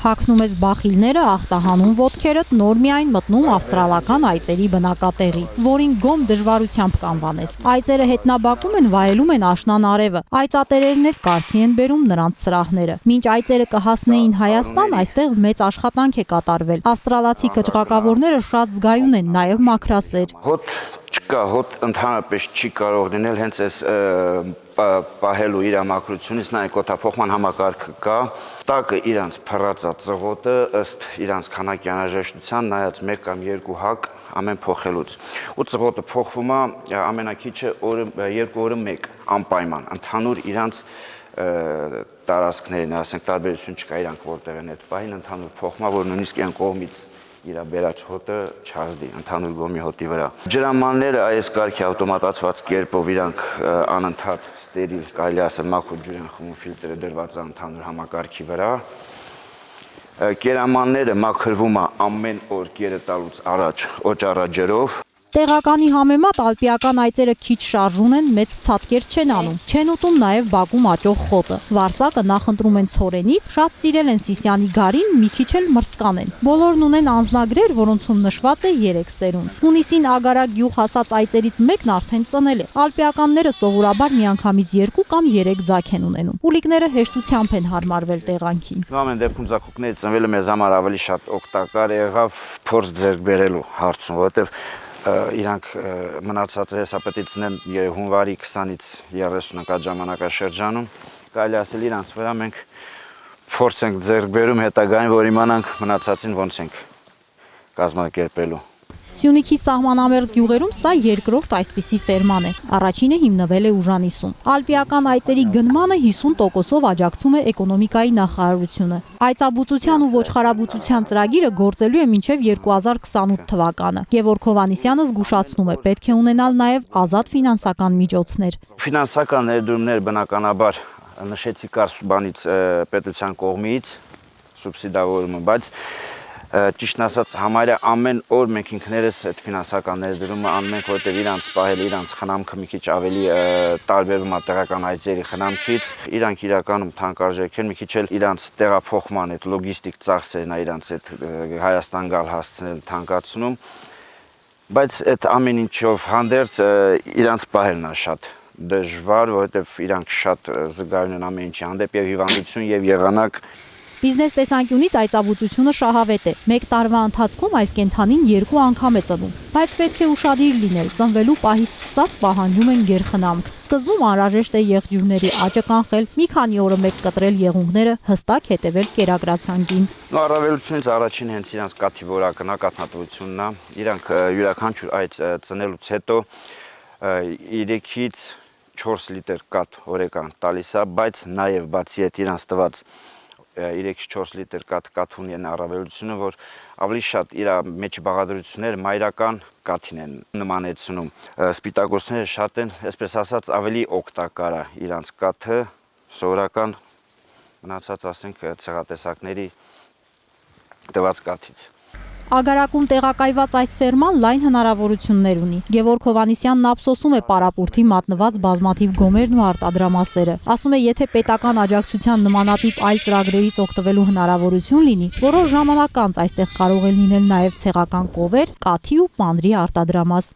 Հագնում ես բախիլները, ախտահանում ոտքերդ, նոր միայն մտնում ավստրալական այծերի բնակատեղի, որին գոմ դժվարությամբ կանվանես։ Այծերը հետնաբակում են, վայելում են աշնան արևը, այծատերերներ կարգի են բերում նրանց սրահները։ Մինչ այծերը կհասնեին Հայաստան, այստեղ մեծ աշխատանք է կատարվել։ Ավստրալացի կճղակավորները շատ զգայուն են, նաև մաքրասեր։ Չկա, հոտ ընդհանրապես չի կարող լինել հենց այս պահելու իր մաքրությունից, նայեք օդափոխման համակարգը կա, տակը իրանց փռած ծղոտը ըստ իրանց քանակի անհրաժեշտության, նայած 1 կամ 2 հակ ամեն փոխելուց։ Ու ծղոտը փոխվում է ամենակիչը 2 օրը 1 անպայման, ընդհանուր իրանց տարածքներին, ասենք տարբերություն չկա իրանք որտեղ են այդ պահին, ընդհանուր փոխումա, որ նույնիսկ այն կողմից իր բերած հոտը չազդի ընդհանուր գոմի հոտի վրա։ Ջրամանները այս կարգի ավտոմատացված կերպով իրանք անընդհատ ստերիլ, կարելի ասել մաքուր ջուր են խմում, ֆիլտրը դրված է ընդհանուր համակարգի վրա։ Կերամանները մաքրվում է ամեն օր կերը տալուց առաջ օճառաջրով։ Տեղականի համեմատ ալպիական այծերը քիչ շարժուն են, մեծ ցատկեր չեն անում, չեն ուտում նաև բակում աճող խոտը։ Վարսակը նախընտրում են ցորենից, շատ սիրել են Սիսիանի գարին, մի քիչ էլ մրսկան են։ Բոլորն ունեն անձնագրեր, որոնցում նշված է 3 սերունդ։ Հունիսին ագարակ գյուղ հասած այծերից մեկն արդեն ծնել է։ Ալպիականները սովորաբար միանգամից 2 կամ 3 ձագ են ունենում։ Ուլիկները հեշտությամբ են հարմարվել տեղանքին։ Ամեն դեպքում ձագուկները ծնվելը մեզ համար ավելի շատ օգտակար եղավ փորձ ձեռք բերելու հարցում, որովհետև իրանք մնացած հեսապետիցն հունվարի 20-ից 30 ընկած ժամանակաշրջանում, կարելի ասել իրանց վրա մենք փորձ ենք ձեռք բերում հետագային, որ իմանանք մնացածին ոնց ենք կազմակերպելու։ Սյունիքի սահմանամերձ գյուղերում սա երկրորդ այսպիսի ֆերման է։ Առաջինը հիմնվել է Ուժանիսում։ Ալպիական այծերի գնմանը 50%-ով աջակցում է էկոնոմիկայի նախարարությունը։ Այծաբուծության ու ոչխարաբուծության ծրագիրը գործելու է մինչև 2028 թվականը։ Գևորգ Հովհաննիսյանը զգուշացնում է, պետք է ունենալ նաև ազատ ֆինանսական միջոցներ։ Ֆինանսական ներդրումներ բնականաբար նշեցի կար բանից պետության կողմից սուբսիդավորումը, բայց ճիշտն ասած համարյա ամեն օր մենք ինքներս այդ ֆինանսական ներդրումը անում ենք, որտեղ իրանց պահել իրանց խնամքը մի քիչ ավելի տարբերվում է տեղական այծերի խնամքից, իրանք իրականում թանկարժեք են, մի քիչ էլ իրանց տեղափոխման այդ լոգիստիկ ծախսերն է իրանց այդ Հայաստան գալ հասցնել թանկացնում, բայց այդ ամեն ինչով հանդերձ իրանց պահելն է շատ դժվար, որովհետև իրանք շատ զգայուն են ամեն ինչի հանդեպ եւ հիվանդություն եւ եղանակ։ Բիզնես տեսանկյունից այծաբուծությունը շահավետ է։ 1 տարվա ընթացքում այս կենդանին 2 անգամ է ծնում, բայց պետք է ուշադիր լինել, ծնվելու պահից սկսած պահանջում են գերխնամք։ Սկզբում անհրաժեշտ է եղջյուրների աճը կանխել, մի քանի օրը մեկ կտրել եղունգները, հստակ հետևել կերակրացանկին։ Առավելությունից առաջին հենց իրանց կաթի որակն է, կաթնատվությունն է։ Իրանք յուրաքանչյուր այծ ծնելուց հետո 3-ից 4 լիտր կաթ օրական տալիս է, բայց նաև բացի այդ իրանց տված 3-4 լիտր կաթ ունեն առավելությունը, որ ավելի շատ իր մեջ բաղադրությունները մայրական կաթին են նմանեցնում։ Սպիտակոցները շատ են, այսպես ասած, ավելի օգտակար է իրանց կաթը սովորական մնացած, ասենք, ցեղատեսակների տված կաթից։ Ագարակում տեղակայված այս ֆերման լայն հնարավորություններ ունի։ Գևորգ Հովհաննիսյանն ափսոսում է պարապուրդի մատնված բազմաթիվ գոմերն ու արտադրամասերը։ Ասում է, եթե պետական աջակցության նմանատիպ այլ ծրագրերից օգտվելու հնարավորություն լինի, որոշ ժամանակ անց այստեղ կարող է լինել նաև ցեղական կովեր, կաթի ու պանրի արտադրամաս։